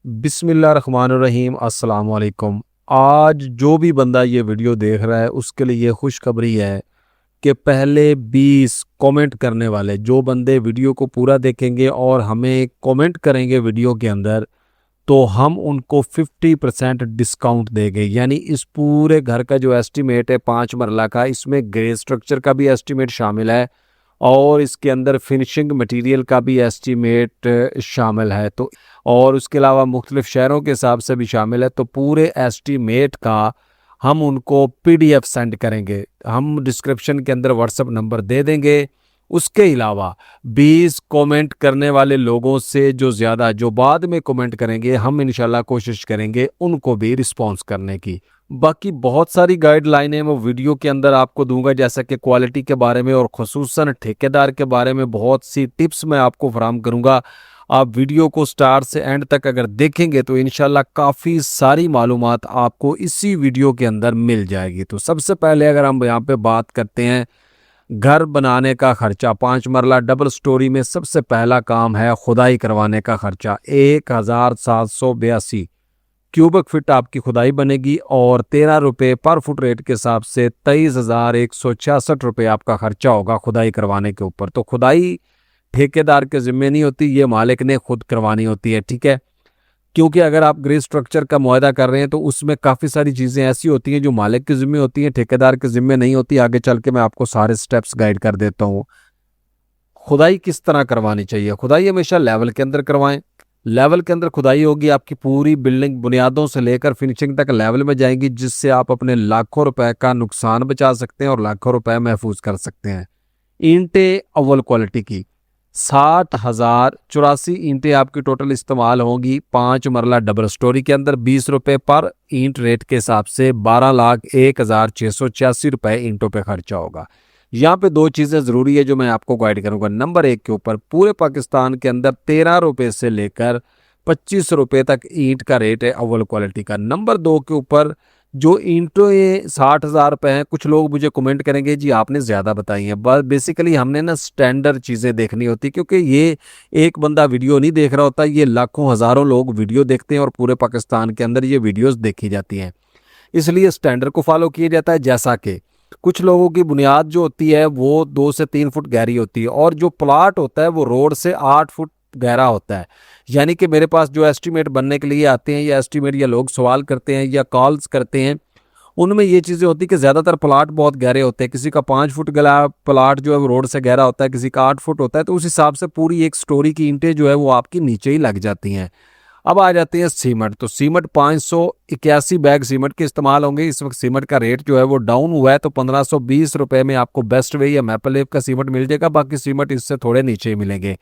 बिस्मिल्लाहिर्रहमानिर्रहीम अस्सलाम वालेकुम। आज जो भी बंदा ये वीडियो देख रहा है उसके लिए ये खुशखबरी है कि पहले 20 कमेंट करने वाले जो बंदे वीडियो को पूरा देखेंगे और हमें कमेंट करेंगे वीडियो के अंदर, तो हम उनको 50% डिस्काउंट देंगे। यानी इस पूरे घर का जो एस्टीमेट है 5 मरला का, इसमें ग्रे स्ट्रक्चर का भी एस्टीमेट शामिल है और इसके अंदर फिनिशिंग मटेरियल का भी एस्टीमेट शामिल है। तो और उसके अलावा मुख्तलिफ शहरों के हिसाब से भी शामिल है। तो पूरे एस्टीमेट का हम उनको पीडीएफ सेंड करेंगे। हम डिस्क्रिप्शन के अंदर व्हाट्सएप नंबर दे देंगे। उसके अलावा 20 कमेंट करने वाले लोगों से जो बाद में कमेंट करेंगे, हम इंशाल्लाह कोशिश करेंगे उनको भी रिस्पॉन्स करने की। बाकी बहुत सारी गाइडलाइनें मैं वीडियो के अंदर आपको दूंगा, जैसा कि क्वालिटी के बारे में और खुसूसन ठेकेदार के बारे में बहुत सी टिप्स मैं आपको फराहम करूंगा। आप वीडियो को स्टार्ट से एंड तक अगर देखेंगे तो इंशाल्लाह काफ़ी सारी मालूमात आपको इसी वीडियो के अंदर मिल जाएगी। तो सबसे पहले अगर हम यहाँ पे बात करते हैं घर बनाने का खर्चा, 5 मरला डबल स्टोरी में सबसे पहला काम है खुदाई करवाने का खर्चा। 1782 क्यूबिक फिट आपकी खुदाई बनेगी और 13 रुपये पर फुट रेट के हिसाब से 23,166 रुपये आपका खर्चा होगा खुदाई करवाने के ऊपर। तो खुदाई ठेकेदार के जिम्मे नहीं होती, ये मालिक ने खुद करवानी होती है, ठीक है। क्योंकि अगर आप ग्रे स्ट्रक्चर का मुआहदा कर रहे हैं तो उसमें काफ़ी सारी चीज़ें ऐसी होती हैं जो मालिक के ज़िम्मे होती हैं, ठेकेदार के ज़िम्मे नहीं होती। आगे चल के मैं आपको सारे स्टेप्स गाइड कर देता हूँ। खुदाई किस तरह करवानी चाहिए? खुदाई हमेशा लेवल के अंदर करवाएं। लेवल के अंदर खुदाई होगी, आपकी पूरी बिल्डिंग बुनियादों से लेकर फिनिशिंग तक लेवल में जाएंगी, जिससे आप अपने लाखों रुपए का नुकसान बचा सकते हैं और लाखों रुपए महफूज कर सकते हैं। ईंटें अव्वल क्वालिटी की 60,084 ईंटें आपकी टोटल इस्तेमाल होंगी 5 मरला डबल स्टोरी के अंदर। 20 रुपये पर ईंट रेट के हिसाब से 12,01,686 रुपये ईंटों पे खर्चा होगा। यहाँ पे दो चीज़ें ज़रूरी है जो मैं आपको गाइड करूँगा। नंबर 1 के ऊपर पूरे पाकिस्तान के अंदर 13 रुपये से लेकर 25 रुपये तक ईंट का रेट है अव्वल क्वालिटी का। नंबर 2 के ऊपर जो ईंटों ये 60,000 रुपये हैं, कुछ लोग मुझे कमेंट करेंगे जी आपने ज़्यादा बताई हैं। बस बेसिकली हमने ना स्टैंडर्ड चीज़ें देखनी होती, क्योंकि ये एक बंदा वीडियो नहीं देख रहा होता, ये लाखों हज़ारों लोग वीडियो देखते हैं और पूरे पाकिस्तान के अंदर ये वीडियोस देखी जाती हैं। इसलिए स्टैंडर्ड को फॉलो किया जाता है। जैसा कि कुछ लोगों की बुनियाद जो होती है वो 2 से 3 फुट गहरी होती है और जो प्लाट होता है वो रोड से 8 फुट गहरा होता है। यानी कि मेरे पास जो एस्टीमेट बनने के लिए आते हैं या एस्टीमेट या लोग सवाल करते हैं या कॉल्स करते हैं, उनमें ये चीज़ें होती कि ज़्यादातर प्लाट बहुत गहरे होते हैं। किसी का 5 फुट गला प्लाट जो है वो रोड से गहरा होता है, किसी का 8 फुट होता है। तो उस हिसाब से पूरी एक स्टोरी की ईंटें जो है वो आपकी नीचे ही लग जाती हैं। अब आ जाते हैं सीमेंट। तो सीमेंट 581 बैग सीमेंट के इस्तेमाल होंगे। इस वक्त सीमेंट का रेट जो है वो डाउन हुआ है, तो 1520 रुपये में आपको बेस्ट वे या मैपल लेव का सीमेंट मिल जाएगा। बाकी सीमेंट इससे थोड़े नीचे ही मिलेंगे।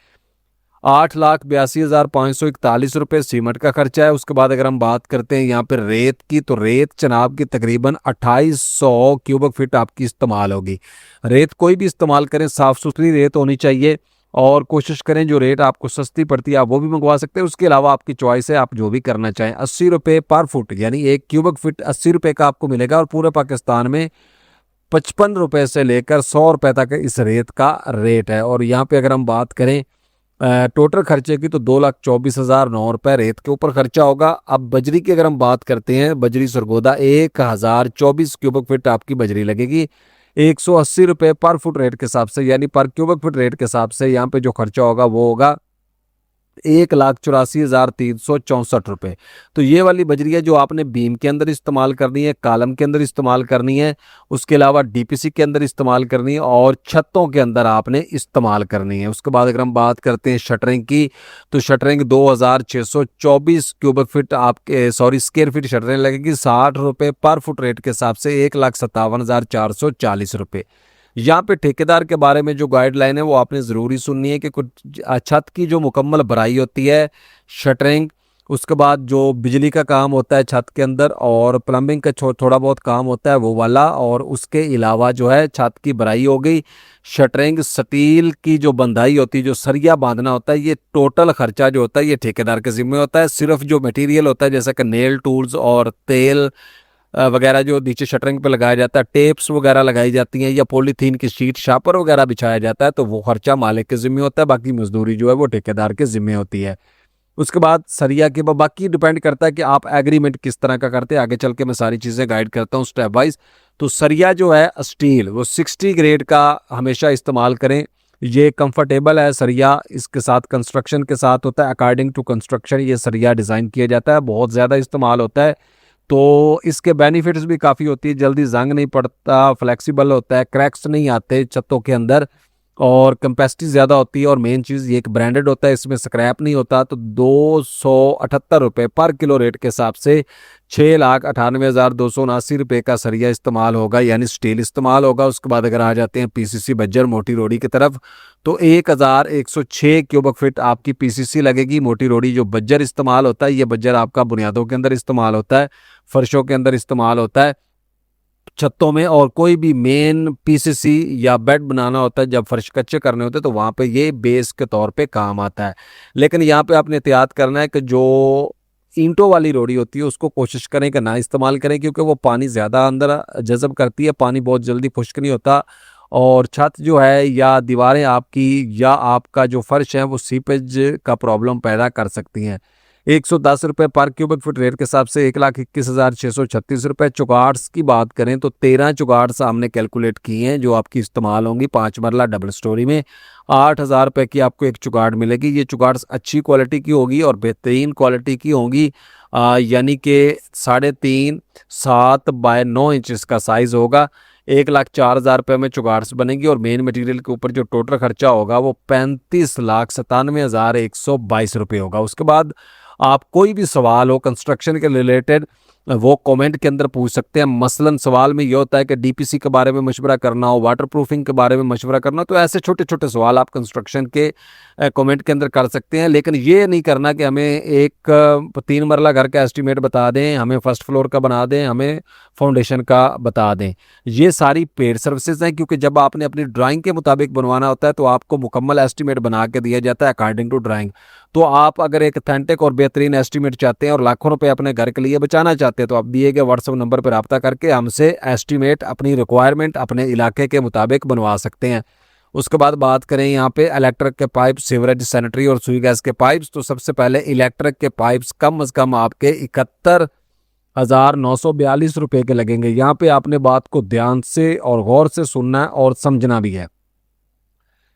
8,82,541 रुपये सीमेंट का खर्चा है। उसके बाद अगर हम बात करते हैं यहाँ पे रेत की, तो रेत जनाब की तकरीबन 2800 क्यूबिक फिट आपकी इस्तेमाल होगी। रेत कोई भी इस्तेमाल करें, साफ़ सुथरी रेत होनी चाहिए और कोशिश करें जो रेट आपको सस्ती पड़ती है आप वो भी मंगवा सकते हैं। उसके अलावा आपकी चॉइस है, आप जो भी करना चाहें। 80 रुपये पर फुट यानी 1 क्यूबिक फिट 80 रुपये का आपको मिलेगा और पूरे पाकिस्तान में 55 रुपये से लेकर 100 रुपये तक इस रेत का रेट है। और यहाँ पे अगर हम बात करें टोटल खर्चे की, तो 2,24,009 रुपये रेत के ऊपर खर्चा होगा। अब बजरी की अगर हम बात करते हैं, बजरी सरगोदा 1,024 क्यूबिक फिट आपकी बजरी लगेगी 180 रुपये पर फुट रेट के हिसाब से, यानी पर क्यूबिक फिट रेट के हिसाब से यहाँ पे जो खर्चा होगा वो होगा 1,84,364 रुपये। तो ये वाली बजरी है जो आपने बीम के अंदर इस्तेमाल करनी है, कालम के अंदर इस्तेमाल करनी है, उसके अलावा डीपीसी के अंदर इस्तेमाल करनी है और छतों के अंदर आपने इस्तेमाल करनी है। उसके बाद अगर हम बात करते हैं शटरिंग की, तो शटरिंग 2,624 क्यूबिक फिट आपके स्क्वायर फिट शटरिंग लगेगी 60 रुपये पर फुट रेट के हिसाब से 1,57,440 रुपये। यहाँ पे ठेकेदार के बारे में जो गाइडलाइन है वो आपने ज़रूरी सुननी है कि कुछ छत की जो मुकम्मल भराई होती है, शटरिंग, उसके बाद जो बिजली का काम होता है छत के अंदर और प्लम्बिंग का थोड़ा बहुत काम होता है वो वाला, और उसके अलावा जो है छत की भराई हो गई, शटरिंग, स्टील की जो बंधाई होती है, जो सरिया बांधना होता है, ये टोटल खर्चा जो होता है ये ठेकेदार के ज़िम्मे होता है। सिर्फ जो मटेरियल होता है जैसे कि नेल टूल्स और तेल वगैरह जो नीचे शटरिंग पे लगाया जाता है, टेप्स वगैरह लगाई जाती हैं या पॉलीथीन की शीट शापर वगैरह बिछाया जाता है, तो वो खर्चा मालिक के ज़िम्मे होता है। बाकी मजदूरी जो है वो ठेकेदार के ज़िम्मे होती है। उसके बाद सरिया के बाकी डिपेंड करता है कि आप एग्रीमेंट किस तरह का करते हैं। आगे चल के मैं सारी चीज़ें गाइड करता हूँ स्टेप वाइज। तो सरिया जो है स्टील वो 60 ग्रेड का हमेशा इस्तेमाल करें। ये कंफर्टेबल है सरिया, इसके साथ कंस्ट्रक्शन के साथ होता है, अकॉर्डिंग टू कंस्ट्रक्शन ये सरिया डिज़ाइन किया जाता है, बहुत ज़्यादा इस्तेमाल होता है। तो इसके बेनिफिट्स भी काफ़ी होती है, जल्दी जंग नहीं पड़ता, फ्लेक्सिबल होता है, क्रैक्स नहीं आते छतों के अंदर, और कैपेसिटी ज़्यादा होती है, और मेन चीज़ ये एक ब्रांडेड होता है, इसमें स्क्रैप नहीं होता। तो 278 रुपये पर किलो रेट के हिसाब से 6,98,279 रुपये का सरिया इस्तेमाल होगा, यानी स्टील इस्तेमाल होगा। उसके बाद अगर आ जाते हैं पीसीसी बज्जर मोटी रोड़ी की तरफ, तो 1106 क्यूबिक फीट आपकी पीसीसी लगेगी। मोटी रोड़ी जो बज्जर इस्तेमाल होता है, ये बज्जर आपका बुनियादों के अंदर इस्तेमाल होता है, फर्शों के अंदर इस्तेमाल होता है, छतों में, और कोई भी मेन पीसीसी या बेड बनाना होता है, जब फर्श कच्चे करने होते हैं तो वहाँ पे ये बेस के तौर पे काम आता है। लेकिन यहाँ पे आपने एहतियात करना है कि जो ईंटों वाली रोड़ी होती है उसको कोशिश करें कि ना इस्तेमाल करें, क्योंकि वो पानी ज़्यादा अंदर जज़ब करती है, पानी बहुत जल्दी खुश्क नहीं होता, और छत जो है या दीवारें आपकी या आपका जो फर्श है वो सीपेज का प्रॉब्लम पैदा कर सकती हैं। 110 रुपये पर क्यूबिक फुट रेट के हिसाब से 1,21,636 रुपये। चुगाट्स की बात करें तो 13 चुगाट्स हमने कैलकुलेट किए हैं जो आपकी इस्तेमाल होंगी 5 मरला डबल स्टोरी में। 8,000 रुपये की आपको एक चुगाट मिलेगी। ये चुगाट्स अच्छी क्वालिटी की होगी और बेहतरीन क्वालिटी की होंगी, यानी कि 3.5 7 बाय 9 इंच इसका साइज़ होगा। 1,04,000 रुपये में चुगाट्स बनेगी, और मेन मटेरियल के ऊपर जो टोटल खर्चा होगा वो 35,97,122 रुपये होगा। उसके बाद आप कोई भी सवाल हो कंस्ट्रक्शन के रिलेटेड वो कमेंट के अंदर पूछ सकते हैं। मसलन सवाल में ये होता है कि डीपीसी के बारे में मशवरा करना हो, वाटर प्रूफिंग के बारे में मशवरा करना हो, तो ऐसे छोटे छोटे सवाल आप कंस्ट्रक्शन के कमेंट के अंदर कर सकते हैं। लेकिन ये नहीं करना कि हमें एक 3 मरला घर का एस्टीमेट बता दें, हमें फर्स्ट फ्लोर का बना दें, हमें फाउंडेशन का बता दें। ये सारी पेड सर्विसेज हैं, क्योंकि जब आपने अपनी ड्राइंग के मुताबिक बनवाना होता है तो आपको मुकम्मल एस्टीमेट बना के दिया जाता है अकॉर्डिंग टू ड्राइंग। तो आप अगर एक ऑथेंटिक और बेहतरीन एस्टीमेट चाहते हैं और लाखों रुपए अपने घर के लिए बचाना चाहते हैं, तो आप दिए गए व्हाट्सएप नंबर पर रब्ता करके हमसे एस्टीमेट अपनी रिक्वायरमेंट अपने इलाके के मुताबिक बनवा सकते हैं। उसके बाद बात करें यहाँ पे इलेक्ट्रिक के पाइप, सीवरेज, सैनिटरी और सुई गैस के पाइप्स, तो सबसे पहले इलेक्ट्रिक के पाइप्स कम से कम आपके 71,942 रुपये के लगेंगे। यहाँ पे आपने बात को ध्यान से और गौर से सुनना है और समझना भी है।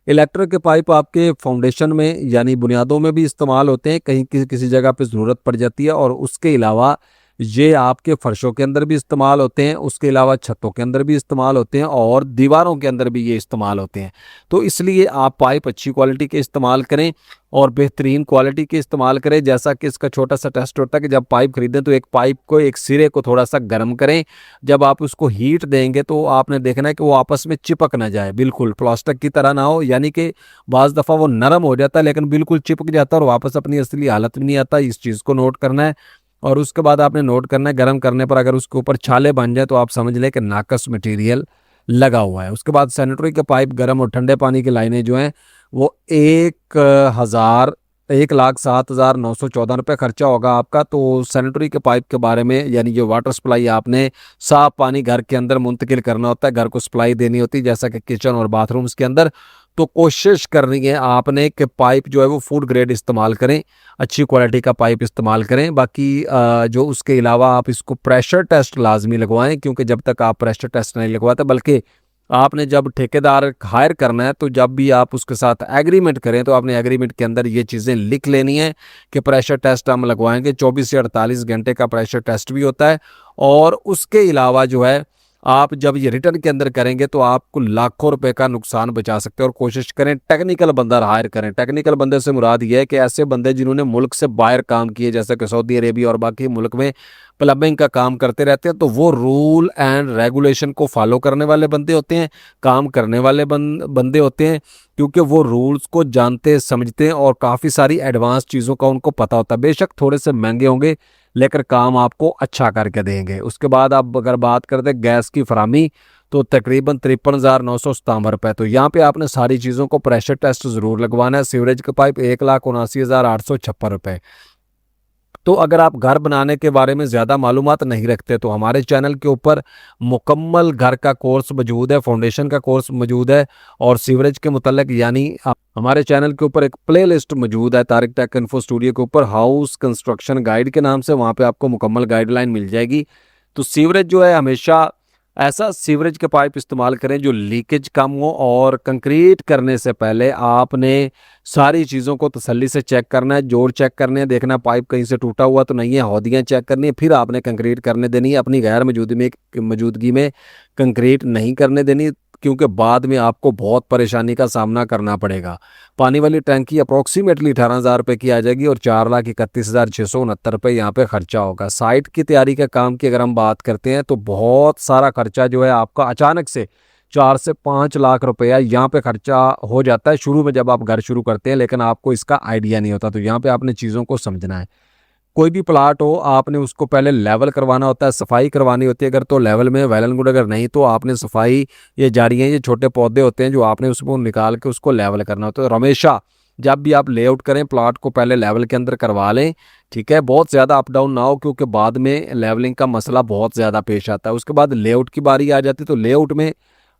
इलेक्ट्रिक के पाइप आपके फाउंडेशन में यानी बुनियादों में भी इस्तेमाल होते हैं, कहीं किसी जगह पे ज़रूरत पड़ जाती है, और उसके अलावा ये आपके फर्शों के अंदर भी इस्तेमाल होते हैं, उसके अलावा छतों के अंदर भी इस्तेमाल होते हैं, और दीवारों के अंदर भी ये इस्तेमाल होते हैं। तो इसलिए आप पाइप अच्छी क्वालिटी के इस्तेमाल करें और बेहतरीन क्वालिटी के इस्तेमाल करें। जैसा कि इसका छोटा सा टेस्ट होता है कि जब पाइप खरीदें तो एक पाइप को, एक सिरे को थोड़ा सा गर्म करें। जब आप उसको हीट देंगे तो आपने देखना है कि वो आपस में चिपक ना जाए, बिल्कुल प्लास्टिक की तरह ना हो, यानी कि बाज़ दफ़ा वो नरम हो जाता है लेकिन बिल्कुल चिपक जाता है और वापस अपनी असली हालत में नहीं आता। इस चीज़ को नोट करना है। और उसके बाद आपने नोट करना है, गर्म करने पर अगर उसके ऊपर छाले बन जाए तो आप समझ लें कि नाकस मटेरियल लगा हुआ है। उसके बाद सैनिटरी के पाइप, गर्म और ठंडे पानी की लाइनें जो हैं वो 1,07,914 रुपये खर्चा होगा आपका। तो सैनिटरी के पाइप के बारे में, यानी जो वाटर सप्लाई आपने साफ पानी घर के अंदर मुंतकिल करना होता है, घर को सप्लाई देनी होती है जैसा कि किचन और बाथरूम्स के अंदर, तो कोशिश करनी है आपने कि पाइप जो है वो फूड ग्रेड इस्तेमाल करें, अच्छी क्वालिटी का पाइप इस्तेमाल करें। बाकी जो उसके अलावा आप इसको प्रेशर टेस्ट लाजमी लगवाएं, क्योंकि जब तक आप प्रेशर टेस्ट नहीं लगवाते, बल्कि आपने जब ठेकेदार हायर करना है तो जब भी आप उसके साथ एग्रीमेंट करें तो आपने एग्रीमेंट के अंदर ये चीज़ें लिख लेनी है कि प्रेशर टेस्ट हम लगवाएंगे। 24 से 48 घंटे का प्रेशर टेस्ट भी होता है। और उसके अलावा जो है आप जब ये रिटर्न के अंदर करेंगे तो आपको लाखों रुपए का नुकसान बचा सकते हैं। और कोशिश करें टेक्निकल बंदा हायर करें। टेक्निकल बंदे से मुराद ये है कि ऐसे बंदे जिन्होंने मुल्क से बाहर काम किए, जैसे कि सऊदी अरेबिया और बाकी मुल्क में प्लम्बिंग का काम करते रहते हैं, तो वो रूल एंड रेगुलेशन को फॉलो करने वाले बंदे होते हैं, काम करने वाले बंदे होते हैं, क्योंकि वो रूल्स को जानते समझते हैं और काफ़ी सारी एडवांस चीज़ों का उनको पता होता है। बेशक थोड़े से महंगे होंगे लेकर काम आपको अच्छा करके देंगे। उसके बाद आप अगर बात करते हैं गैस की फरामी, तो तकरीबन 53,997 रुपये। तो यहाँ पे आपने सारी चीज़ों को प्रेशर टेस्ट ज़रूर लगवाना है। सीवरेज का पाइप 1,79,856 रुपये। तो अगर आप घर बनाने के बारे में ज़्यादा मालूमात नहीं रखते तो हमारे चैनल के ऊपर मुकम्मल घर का कोर्स मौजूद है, फाउंडेशन का कोर्स मौजूद है, और सीवरेज के मुतल्लिक यानी हमारे चैनल के ऊपर एक प्लेलिस्ट मौजूद है तारिक टेक इन्फो स्टूडियो के ऊपर, हाउस कंस्ट्रक्शन गाइड के नाम से। वहाँ पे आपको मुकम्मल गाइडलाइन मिल जाएगी। तो सीवरेज जो है, हमेशा ऐसा सीवरेज के पाइप इस्तेमाल करें जो लीकेज कम हो, और कंक्रीट करने से पहले आपने सारी चीज़ों को तसल्ली से चेक करना है। जोड़ चेक करने हैं, देखना पाइप कहीं से टूटा हुआ तो नहीं है, हौदियाँ चेक करनी है, फिर आपने कंक्रीट करने देनी है। अपनी गैर मौजूदगी में कंक्रीट नहीं करने देनी, क्योंकि बाद में आपको बहुत परेशानी का सामना करना पड़ेगा। पानी वाली टैंकी अप्रॉक्सीमेटली 18,000 रुपये की आ जाएगी और 4,31,669 यहाँ पे खर्चा होगा। साइट की तैयारी का काम की अगर हम बात करते हैं तो बहुत सारा खर्चा जो है आपका अचानक से 4 से 5 लाख रुपया यहाँ पे खर्चा हो जाता है शुरू में, जब आप घर शुरू करते हैं, लेकिन आपको इसका आइडिया नहीं होता। तो यहाँ पे आपने चीज़ों को समझना है। कोई भी प्लाट हो, आपने उसको पहले लेवल करवाना होता है, सफाई करवानी होती है। अगर तो लेवल में वेल एंड गुड, अगर नहीं तो आपने सफाई, ये जारियाँ, ये छोटे पौधे होते हैं जो आपने उसको निकाल के उसको लेवल करना होता है। तो हमेशा जब भी आप लेआउट करें, प्लाट को पहले लेवल के अंदर करवा लें, ठीक है। बहुत ज़्यादा अप डाउन ना हो, क्योंकि बाद में लेवलिंग का मसला बहुत ज़्यादा पेश आता है। उसके बाद लेआउट की बारी आ जाती है, तो लेआउट में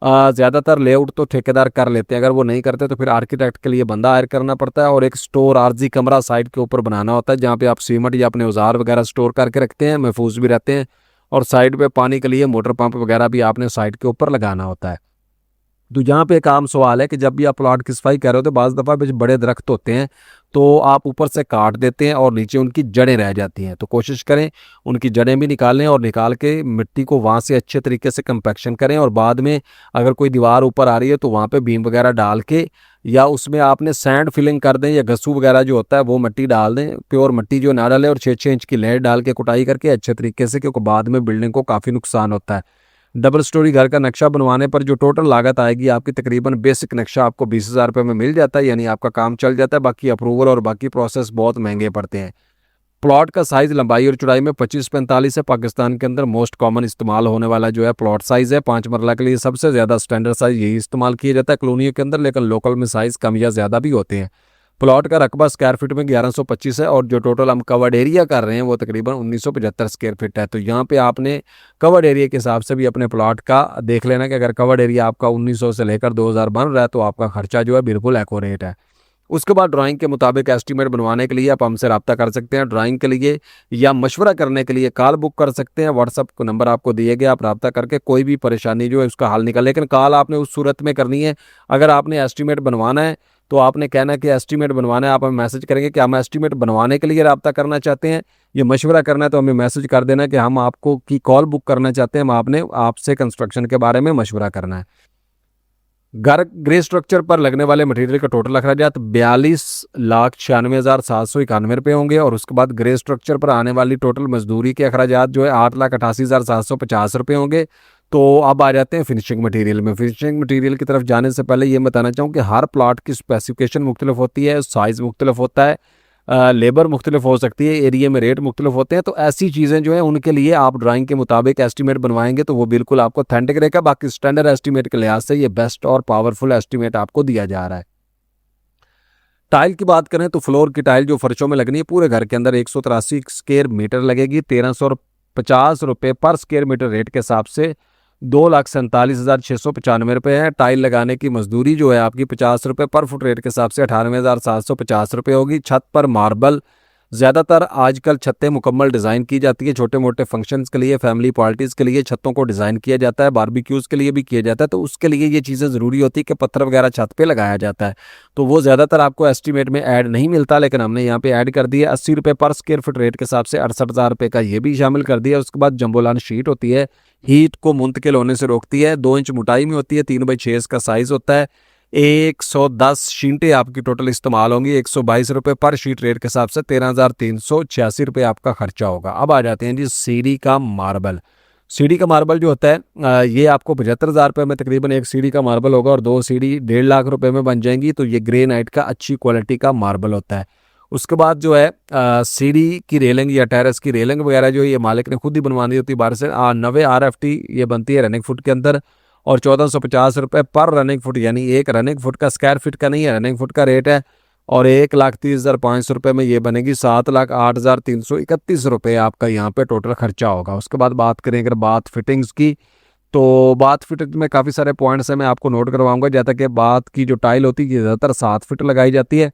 ज़्यादातर लेआउट तो ठेकेदार कर लेते हैं। अगर वो नहीं करते तो फिर आर्किटेक्ट के लिए बंदा हायर करना पड़ता है, और एक स्टोर आरजी कमरा साइड के ऊपर बनाना होता है, जहाँ पे आप सीमेंट या अपने औजार वगैरह स्टोर करके रखते हैं, महफूज भी रहते हैं। और साइड पे पानी के लिए मोटर पंप वगैरह भी आपने साइड के ऊपर लगाना होता है। तो यहाँ पे एक आम सवाल है कि जब भी आप प्लॉट की सफाई कर रहे हो तो बाज़ दफ़ा बड़े दरख्त होते हैं, तो आप ऊपर से काट देते हैं और नीचे उनकी जड़ें रह जाती हैं। तो कोशिश करें उनकी जड़ें भी निकालें, और निकाल के मिट्टी को वहाँ से अच्छे तरीके से कंपैक्शन करें। और बाद में अगर कोई दीवार ऊपर आ रही है तो वहाँ पे बीम वगैरह डाल के, या उसमें आपने सैंड फिलिंग कर दें, या घसू वगैरह जो होता है वो मिट्टी डाल दें, प्योर मिट्टी जो ना डालें, और 6-6 इंच की लेयर डाल के कुटाई करके अच्छे तरीके से, क्योंकि बाद में बिल्डिंग को काफ़ी नुकसान होता है। डबल स्टोरी घर का नक्शा बनवाने पर जो टोटल लागत आएगी आपकी, तकरीबन बेसिक नक्शा आपको 20,000 रुपये में मिल जाता है, यानी आपका काम चल जाता है। बाकी अप्रूवल और बाकी प्रोसेस बहुत महंगे पड़ते हैं। प्लॉट का साइज़ लंबाई और चौड़ाई में 25-45 है। पाकिस्तान के अंदर मोस्ट कॉमन इस्तेमाल होने वाला जो है प्लॉट साइज़ है। 5 मरला के लिए सबसे ज़्यादा स्टैंडर्ड साइज़ यही इस्तेमाल किया जाता है कॉलोनियों के अंदर, लेकिन लोकल में साइज़ कम या ज़्यादा भी होते हैं। प्लॉट का रकबा स्क्वायर फीट में 1125 है, और जो टोटल हम कवर्ड एरिया कर रहे हैं वो तकरीबन 1975 स्क्वायर फीट है। तो यहाँ पे आपने कवर्ड एरिया के हिसाब से भी अपने प्लॉट का देख लेना कि अगर कवर्ड एरिया आपका 1900 से लेकर 2000 बन रहा है तो आपका खर्चा जो है बिल्कुल एक्यूरेट है। उसके बाद ड्राइंग के मुताबिक एस्टीमेट बनवाने के लिए आप हमसे रब्ता कर सकते हैं। ड्राइंग के लिए या मशवरा करने के लिए कॉल बुक कर सकते हैं। व्हाट्सअप को नंबर आपको दिए गए, आप रब्ता करके कोई भी परेशानी जो है उसका हल निकाल। लेकिन कॉल आपने उस सूरत में करनी है अगर आपने एस्टीमेट बनवाना है, तो आपने कहना कि एस्टीमेट बनवाना है। आप हमें मैसेज करेंगे कि हम एस्टीमेट बनवाने के लिए रब्ता करना चाहते हैं, ये मशवरा करना है, तो हमें मैसेज कर देना कि हम आपको की कॉल बुक करना चाहते हैं, हम आपने आपसे कंस्ट्रक्शन के बारे में मशवरा करना है। घर ग्रे स्ट्रक्चर पर लगने वाले मटेरियल का टोटल अखराजात 42,96,791 रुपये होंगे, और उसके बाद ग्रे स्ट्रक्चर पर आने वाली टोटल मजदूरी के अखराजात जो है 8,88,750 रुपये होंगे। तो अब आ जाते हैं फिनिशिंग मटेरियल में। फिनिशिंग मटेरियल की तरफ जाने से पहले ये बताना चाहूँ कि हर प्लाट की स्पेसिफिकेशन मुख्तलिफ होती है, साइज़ मुख्तलिफ होता है, लेबर मुख्तलिफ हो सकती है, एरिया में रेट मुख्तलिफ होते हैं। तो ऐसी चीज़ें जो हैं उनके लिए आप ड्राइंग के मुताबिक एस्टीमेट बनवाएंगे तो वो बिल्कुल आपको ऑथेंटिक रहेगा। बाकी स्टैंडर्ड एस्टीमेट के लिहाज से ये बेस्ट और पावरफुल एस्टीमेट आपको दिया जा रहा है। टाइल की बात करें तो फ्लोर की टाइल जो फर्शों में लगनी है पूरे घर के अंदर 183 स्क्वायर मीटर लगेगी। 1,350 रुपये पर स्क्वायर मीटर रेट के हिसाब से 2,47,695 रुपये है। टाइल लगाने की मजदूरी जो है आपकी 50 रुपये पर फुट रेट के हिसाब से 98,750 रुपये होगी। छत पर मार्बल, ज़्यादातर आजकल छतें मुकम्मल डिज़ाइन की जाती है। छोटे मोटे फंक्शंस के लिए, फैमिली पार्टीज़ के लिए छतों को डिज़ाइन किया जाता है, बारबेक्यूज़ के लिए भी किया जाता है। तो उसके लिए ये चीज़ें ज़रूरी होती है कि पत्थर वगैरह छत पे लगाया जाता है। तो वो ज़्यादातर आपको एस्टीमेट में ऐड नहीं मिलता, लेकिन हमने यहाँ पे ऐड कर दिया। 80 रुपये पर स्क्वायर फुट रेट के हिसाब से 68,000 रुपये का ये भी शामिल कर दिया। उसके बाद जम्बोलान शीट होती है, हीट को मुंतकिल होने से रोकती है। 2 इंच मोटाई में होती है, 3/6 इसका साइज़ होता है। 110 शीटें आपकी टोटल इस्तेमाल होंगी। 122 रुपये पर शीट रेट के हिसाब से 13,386 रुपये आपका खर्चा होगा। अब आ जाते हैं जी सीढ़ी का मार्बल। सीढ़ी का मार्बल जो होता है ये आपको 75,000 रुपये में तकरीबन एक सीढ़ी का मार्बल होगा, और 2 सीढ़ी 1.5 लाख रुपये में बन जाएंगी। तो ये ग्रेनाइट का अच्छी क्वालिटी का मार्बल होता है। उसके बाद जो है सीढ़ी की रेलिंग या टेरेस की रेलिंग वगैरह जो ये मालिक ने खुद ही बनवानी होती है बाहर से। 90 RFT ये बनती है रनिंग फुट के अंदर, और 1,450 रुपये पर रनिंग फुट, यानी एक रनिंग फुट का स्क्वायर फीट का नहीं है, रनिंग फुट का रेट है। और 1,30,500 रुपये में ये बनेगी। 7,08,331 रुपये आपका यहाँ पे टोटल खर्चा होगा। उसके बाद बात करें अगर बाथ फिटिंग्स की, तो बाथ फिट में काफ़ी सारे पॉइंट्स हैं, मैं आपको नोट करवाऊंगा। जैसा कि बाथ की जो टाइल होती है ज़्यादातर 7 फीट लगाई जाती है,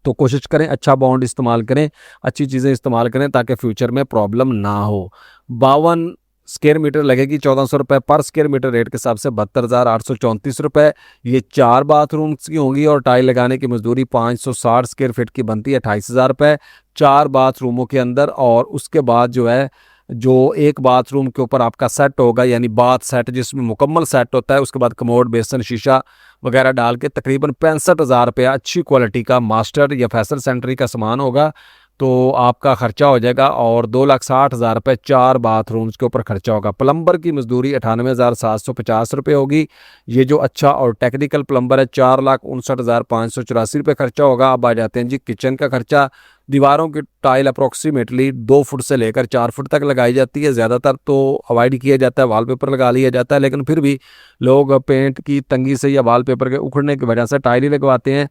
तो कोशिश करें अच्छा बॉन्ड इस्तेमाल करें, अच्छी चीज़ें इस्तेमाल करें ताकि फ्यूचर में प्रॉब्लम ना हो। 52 स्क्वायर मीटर लगेगी 1400 रुपये पर स्क्वायर मीटर, रेट के हिसाब से 72,834 रुपये। ये 4 बाथरूम्स की होंगी और टाइल लगाने की मजदूरी 560 स्क्वायर फीट की बनती है 28,000 रुपये 4 बाथरूमों के अंदर। और उसके बाद जो है जो एक बाथरूम के ऊपर आपका सेट होगा, यानी बाथ सेट जिसमें मुकम्मल सेट होता है, उसके बाद कमोड बेसन शीशा वगैरह डाल के तकरीबन 65,000 रुपये अच्छी क्वालिटी का मास्टर या फैसल सेंटरी का सामान होगा, तो आपका खर्चा हो जाएगा। और 2,60,000 रुपये 4 बाथरूम्स के ऊपर खर्चा होगा। प्लम्बर की मजदूरी 98,750 रुपये होगी। ये जो अच्छा और टेक्निकल प्लम्बर है 4,59,584 रुपये खर्चा होगा। अब आ जाते हैं जी किचन का खर्चा। दीवारों की टाइल अप्रोक्सीमेटली 2 फुट से लेकर 4 फुट तक लगाई जाती है। ज़्यादातर तो अवॉइड किया जाता है, वॉलपेपर लगा लिया जाता है, लेकिन फिर भी लोग पेंट की तंगी से या वॉलपेपर के उखड़ने की वजह से टाइल ही लगवाते हैं।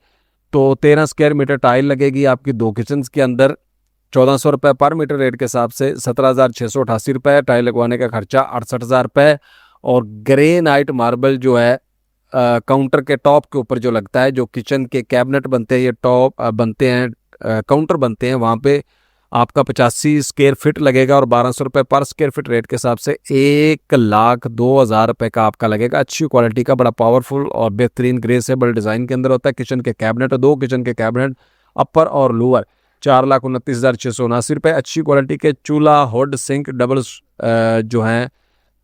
तो 13 स्क्वायर मीटर टाइल लगेगी आपकी 2 किचन के अंदर, 1,400 रुपये पर मीटर, रेट के हिसाब से 17,688 रुपये। टाइल लगवाने का खर्चा 68,000 रुपये। और ग्रेनाइट मार्बल जो है काउंटर के टॉप के ऊपर जो लगता है, जो किचन के कैबिनेट बनते हैं, ये टॉप बनते हैं, काउंटर बनते हैं, वहाँ पे आपका 85 स्क्वायर फीट लगेगा और 1,200 रुपये पर स्क्वायर फीट, रेट के हिसाब से 1,02,000 रुपये का आपका लगेगा। अच्छी क्वालिटी का बड़ा पावरफुल और बेहतरीन ग्रेसेबल डिज़ाइन के अंदर होता है। किचन के कैबिनेट, 2 किचन के कैबिनेट अपर और लोअर 4,29,679 रुपये। अच्छी क्वालिटी के चूल्हा, हुड, सिंक डबल जो हैं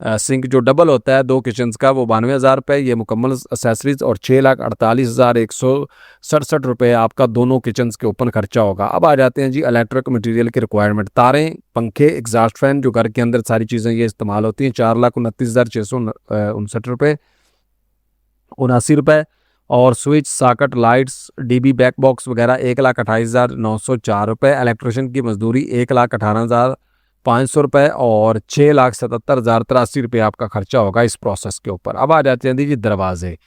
सिंक जो डबल होता है 2 किचन्स का, वो 92,000 रुपये ये मुकम्मल एसेसरीज। और 6,48,167 रुपये आपका दोनों किचन्स के ऊपर खर्चा होगा। अब आ जाते हैं जी इलेक्ट्रिक मटेरियल की रिक्वायरमेंट। तारें, पंखे, एग्जॉस्ट फैन, जो घर के अंदर सारी चीज़ें ये इस्तेमाल होती हैं, 4,29,659 रुपये। और switch, socket, lights, dB, back box वगैरह 1,28,904 रुपये। इलेक्ट्रिशियन की मजदूरी 1,18,500 रुपये और 6,77,083 रुपये आपका खर्चा होगा इस प्रोसेस के ऊपर। अब आ जाते हैं जी दरवाजे।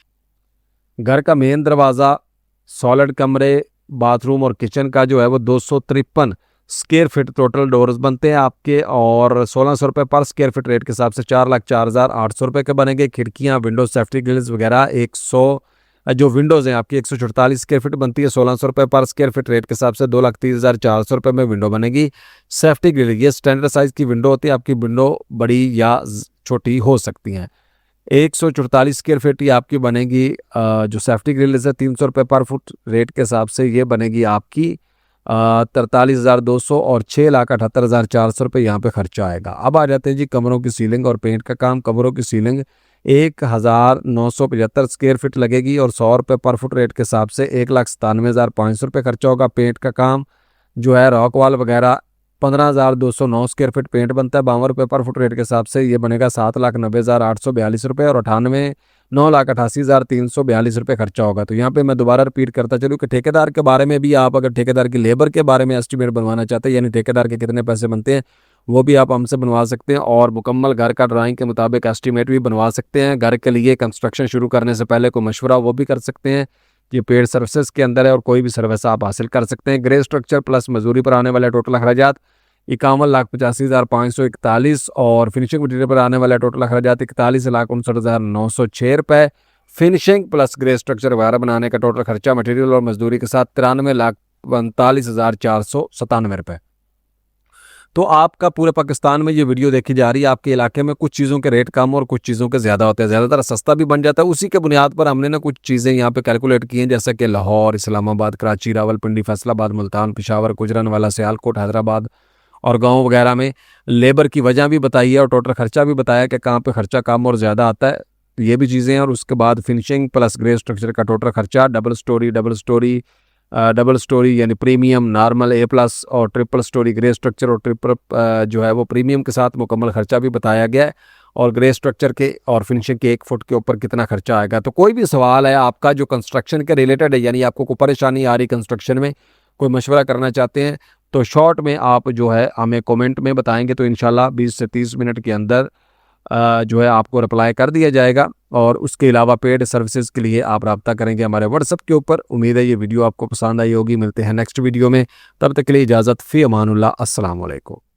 घर का मेन दरवाज़ा, सॉलिड कमरे, बाथरूम और किचन का जो है वो 253 स्क्वायर फीट टोटल डोर्स बनते हैं आपके, और 1,600 रुपये पर स्क्वायर फीट, रेट के हिसाब से 4,04,800 रुपये के बनेंगे। खिड़कियाँ, विंडोज, सेफ्टी ग्रिल्स वगैरह जो विंडोज़ हैं आपकी 144 स्क्वायर फीट बनती है, 1,600 रुपये पर स्क्वायर फीट, रेट के हिसाब से 2,30,400 रुपये में विंडो बनेगी। सेफ्टी ग्रिल, ये स्टैंडर्ड साइज़ की विंडो होती है, आपकी विंडो बड़ी या छोटी हो सकती हैं। 144 स्क्वायर फीट ये आपकी बनेगी। जो सेफ्टी ग्रिल है 300 रुपये पर फुट, रेट के हिसाब से ये बनेगी आपकी 43,200 और 6,78,400 रुपये यहाँ पे खर्चा आएगा। अब आ जाते हैं जी कमरों की सीलिंग और पेंट का काम। कमरों की सीलिंग 1,975 स्क्वायर फीट लगेगी और 100 रुपये पर फुट, रेट के हिसाब से 1,97,500 रुपये खर्चा होगा। पेंट का काम जो है रॉक वाल वगैरह 15,209 स्क्वायर फीट पेंट बनता है, 52 रुपये पर फुट, रेट के हिसाब से ये बनेगा 7,90,842 रुपये और 9,88,342 रुपये खर्चा होगा। तो यहाँ पे मैं दोबारा रिपीट करता चलूँ कि ठेकेदार के बारे में भी, आप अगर ठेकेदार की लेबर के बारे में एस्टीमेट बनवाना चाहते हैं, यानी ठेकेदार के कितने पैसे बनते हैं, वो भी आप हमसे बनवा सकते हैं। और मुकम्मल घर का ड्राइंग के मुताबिक एस्टीमेट भी बनवा सकते हैं। घर के लिए कंस्ट्रक्शन शुरू करने से पहले कोई मशवरा वो भी कर सकते हैं। ये पेड सर्विसेज के अंदर है और कोई भी सर्विस आप हासिल कर सकते हैं। ग्रे स्ट्रक्चर प्लस मजदूरी पर आने वाले टोटल अखराजात 51,85,541 और फिनिशिंग मटीरियल पर आने वाले टोटल अखराजात 41,59,906 रुपये। फिनिशिंग प्लस ग्रे स्ट्रक्चर वगैरह बनाने का टोटल खर्चा मटेरियल और मजदूरी के साथ 93,42,497 रुपये। तो आपका पूरे पाकिस्तान में ये वीडियो देखी जा रही है। आपके इलाके में कुछ चीज़ों के रेट कम और कुछ चीज़ों के ज़्यादा होते हैं, ज़्यादातर सस्ता भी बन जाता है। उसी के बुनियाद पर हमने ना कुछ चीज़ें यहाँ पे कैलकुलेट की हैं, जैसे कि लाहौर, इस्लामाबाद, कराची, रावलपिंडी, फैसलाबाद, मुल्तान, पेशावर, गुजरानवाला, सियालकोट, हैदराबाद और गाँव वगैरह में लेबर की वजह भी बताई है और टोटल खर्चा भी बताया कि कहाँ पर खर्चा कम और ज़्यादा आता है, ये भी चीज़ें हैं। और उसके बाद फिनिशिंग प्लस ग्रे स्ट्रक्चर का टोटल खर्चा, डबल स्टोरी यानी प्रीमियम, नॉर्मल, A+ और ट्रिपल स्टोरी ग्रे स्ट्रक्चर और ट्रिपल जो है वो प्रीमियम के साथ मुकम्मल खर्चा भी बताया गया है। और ग्रे स्ट्रक्चर के और फिनिशिंग के 1 फुट के ऊपर कितना खर्चा आएगा। तो कोई भी सवाल है आपका जो कंस्ट्रक्शन के रिलेटेड है, यानी आपको कोई परेशानी आ रही कंस्ट्रक्शन में, कोई मशवरा करना चाहते हैं, तो शॉर्ट में आप जो है हमें कमेंट में बताएंगे, तो इंशाल्लाह 20 से 30 मिनट के अंदर जो है आपको रिप्लाई कर दिया जाएगा। और उसके अलावा पेड सर्विसेज के लिए आप रब्ता करेंगे हमारे व्हाट्सएप के ऊपर। उम्मीद है ये वीडियो आपको पसंद आई होगी। मिलते हैं नेक्स्ट वीडियो में, तब तक के लिए इजाज़त। फ़ी अमानुल्लाह। अस्सलाम वालेकुम।